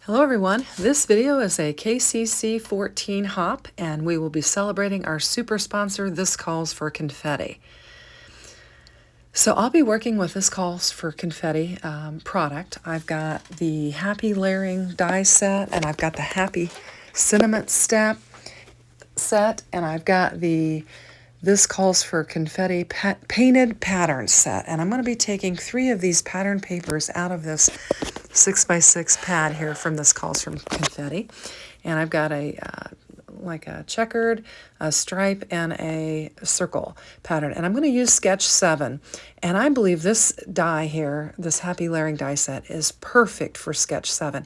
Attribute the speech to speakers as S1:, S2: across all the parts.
S1: Hello everyone, this video is a KCC 14 hop and we will be celebrating our super sponsor, This Calls for Confetti. So I'll be working with This Calls for Confetti product. I've got the Happy Layering die set and I've got the Happy Cinnamon Step set and I've got the This Calls for Confetti painted pattern set. And I'm going to be taking 3 of these pattern papers out of this 6x6 pad here from This Calls for Confetti. And I've got a like a checkered, a stripe, and a circle pattern. And I'm going to use sketch 7. And I believe this die here, this Happy Layering die set, is perfect for sketch 7.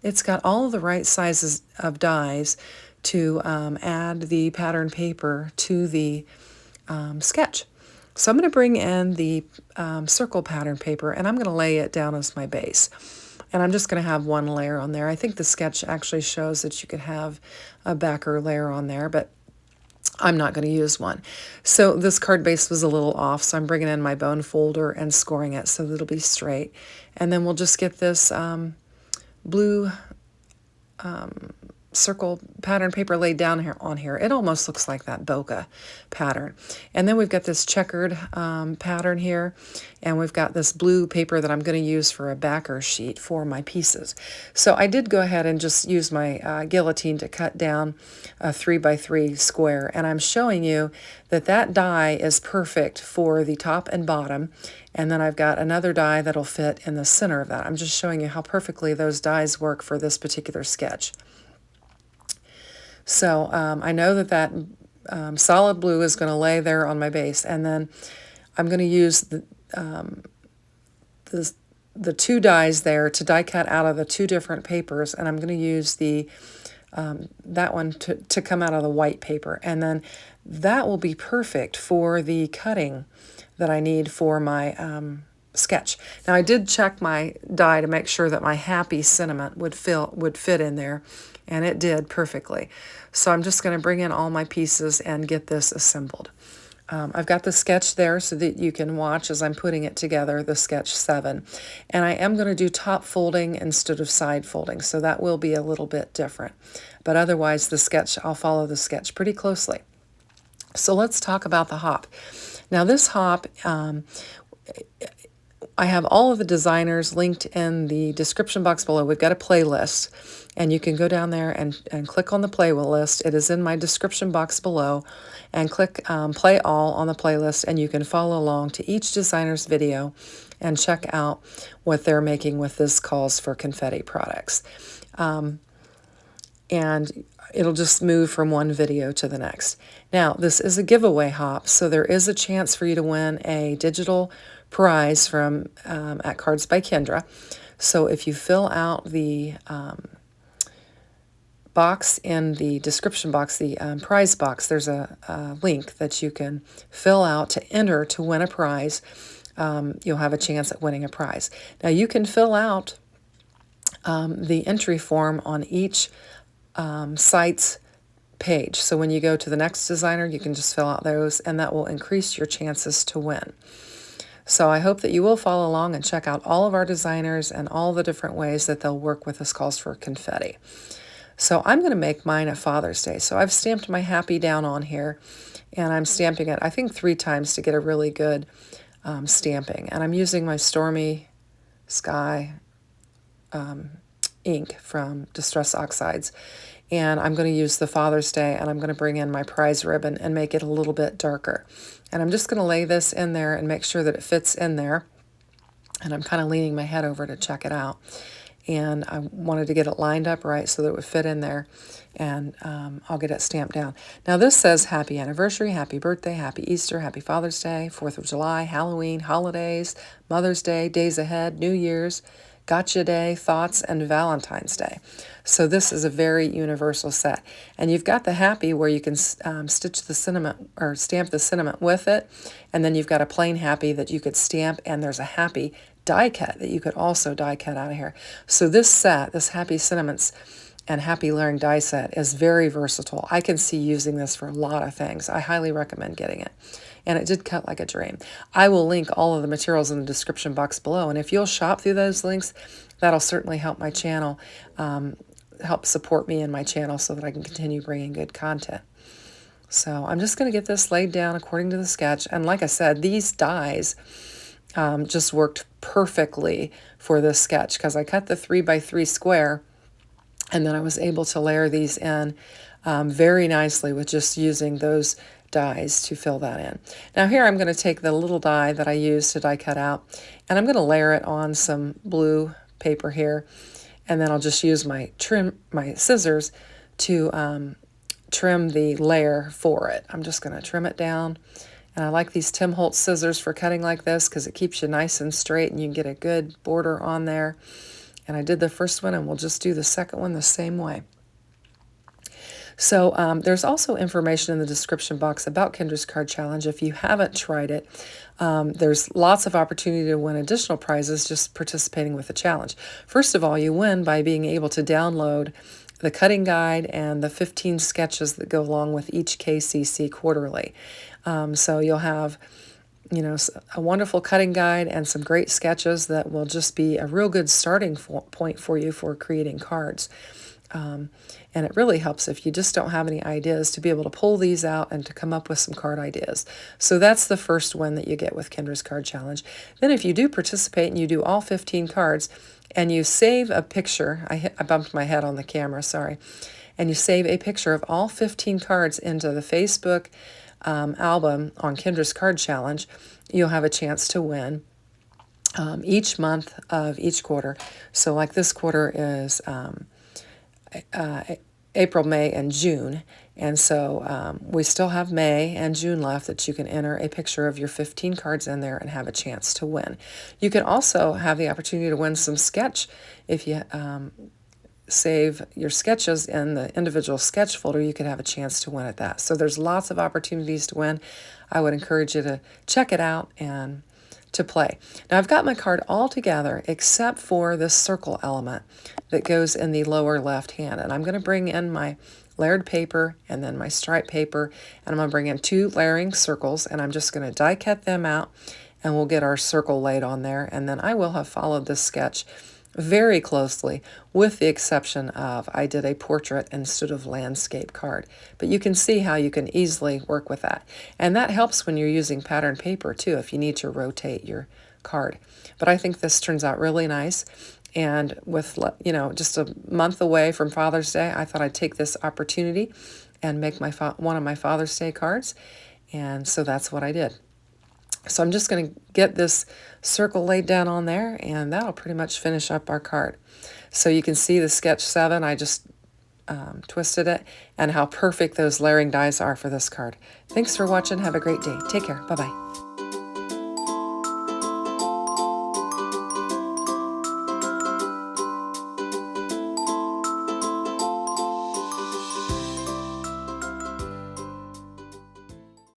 S1: It's got all of the right sizes of dies to add the pattern paper to the sketch. So I'm going to bring in the circle pattern paper and I'm going to lay it down as my base. And I'm just going to have one layer on there. I think the sketch actually shows that you could have a backer layer on there, but I'm not going to use one. So this card base was a little off, so I'm bringing in my bone folder and scoring it so that it'll be straight. And then we'll just get this blue circle pattern paper laid down here on here. It almost looks like that bokeh pattern. And then we've got this checkered pattern here, and we've got this blue paper that I'm going to use for a backer sheet for my pieces. So I did go ahead and just use my guillotine to cut down a 3x3 square, and I'm showing you that that die is perfect for the top and bottom. And then I've got another die that'll fit in the center of that. I'm just showing you how perfectly those dies work for this particular sketch. So I know that that solid blue is going to lay there on my base, and then I'm going to use the 2 dies there to die cut out of the 2 different papers, and I'm going to use the that one to come out of the white paper, and then that will be perfect for the cutting that I need for my sketch. Now I did check my die to make sure that my Happy Cinnamon would fit in there, and it did perfectly. So I'm just going to bring in all my pieces and get this assembled. I've got the sketch there so that you can watch as I'm putting it together, the sketch 7. And I am going to do top folding instead of side folding, so that will be a little bit different. But otherwise, the sketch, I'll follow the sketch pretty closely. So let's talk about the hop. Now this hop, I have all of the designers linked in the description box below. We've got a playlist, and you can go down there and click on the playlist. It is in my description box below, and click play all on the playlist, and you can follow along to each designer's video and check out what they're making with This Calls for Confetti products. And it'll just move from one video to the next. Now, this is a giveaway hop, so there is a chance for you to win a digital prize from at Cards by Kendra. So if you fill out the box in the description box, the prize box, there's a link that you can fill out to enter to win a prize. You'll have a chance at winning a prize. Now you can fill out the entry form on each site's page. So when you go to the next designer, you can just fill out those, and that will increase your chances to win. So I hope that you will follow along and check out all of our designers and all the different ways that they'll work with This Calls for Confetti. So I'm going to make mine a Father's Day. So I've stamped my Happy down on here, and I'm stamping it, I think, 3 times to get a really good stamping. And I'm using my Stormy Sky ink from Distress Oxides. And I'm going to use the Father's Day, and I'm going to bring in my prize ribbon and make it a little bit darker. And I'm just going to lay this in there and make sure that it fits in there. And I'm kind of leaning my head over to check it out. And I wanted to get it lined up right so that it would fit in there. And I'll get it stamped down. Now this says Happy Anniversary, Happy Birthday, Happy Easter, Happy Father's Day, 4th of July, Halloween, Holidays, Mother's Day, Days Ahead, New Year's, Gotcha Day, Thoughts, and Valentine's Day. So this is a very universal set. And you've got the Happy where you can stitch the cinnamon or stamp the cinnamon with it. And then you've got a plain Happy that you could stamp, and there's a Happy die cut that you could also die cut out of here. So this set, this Happy Cinnamons and Happy Layering die set, is very versatile. I can see using this for a lot of things. I highly recommend getting it. And it did cut like a dream. I will link all of the materials in the description box below, and if you'll shop through those links, that'll certainly help my channel, help support me in my channel so that I can continue bringing good content. So I'm just going to get this laid down according to the sketch. And like I said, these dies just worked perfectly for this sketch because I cut the 3x3 square, and then I was able to layer these in very nicely with just using those dies to fill that in. Now here I'm going to take the little die that I used to die cut out, and I'm going to layer it on some blue paper here, and then I'll just use my scissors to trim the layer for it. I'm just going to trim it down, and I like these Tim Holtz scissors for cutting like this because it keeps you nice and straight and you can get a good border on there. And I did the first one, and we'll just do the second one the same way. So there's also information in the description box about Kendra's Card Challenge. If you haven't tried it, there's lots of opportunity to win additional prizes just participating with the challenge. First of all, you win by being able to download the cutting guide and the 15 sketches that go along with each KCC quarterly. So you'll have, you know, a wonderful cutting guide and some great sketches that will just be a real good starting point for you for creating cards. And it really helps if you just don't have any ideas to be able to pull these out and to come up with some card ideas. So that's the first win that you get with Kendra's Card Challenge. Then if you do participate and you do all 15 cards and you save a picture, I bumped my head on the camera, sorry, and you save a picture of all 15 cards into the Facebook album on Kendra's Card Challenge, you'll have a chance to win each month of each quarter. So like this quarter is April, May, and June. And so we still have May and June left that you can enter a picture of your 15 cards in there and have a chance to win. You can also have the opportunity to win some sketch if you save your sketches in the individual sketch folder. You could have a chance to win at that. So there's lots of opportunities to win. I would encourage you to check it out and to play. Now I've got my card all together except for this circle element that goes in the lower left hand, and I'm going to bring in my layered paper and then my stripe paper, and I'm going to bring in 2 layering circles, and I'm just going to die cut them out, and we'll get our circle laid on there. And then I will have followed this sketch very closely, with the exception of I did a portrait instead of landscape card. But you can see how you can easily work with that. And that helps when you're using pattern paper too, if you need to rotate your card. But I think this turns out really nice. And with, you know, just a month away from Father's Day, I thought I'd take this opportunity and make my one of my Father's Day cards. And so that's what I did. So I'm just going to get this circle laid down on there, and that'll pretty much finish up our card. So you can see the sketch 7, I just twisted it, and how perfect those layering dies are for this card. Thanks for watching. Have a great day. Take care. Bye-bye.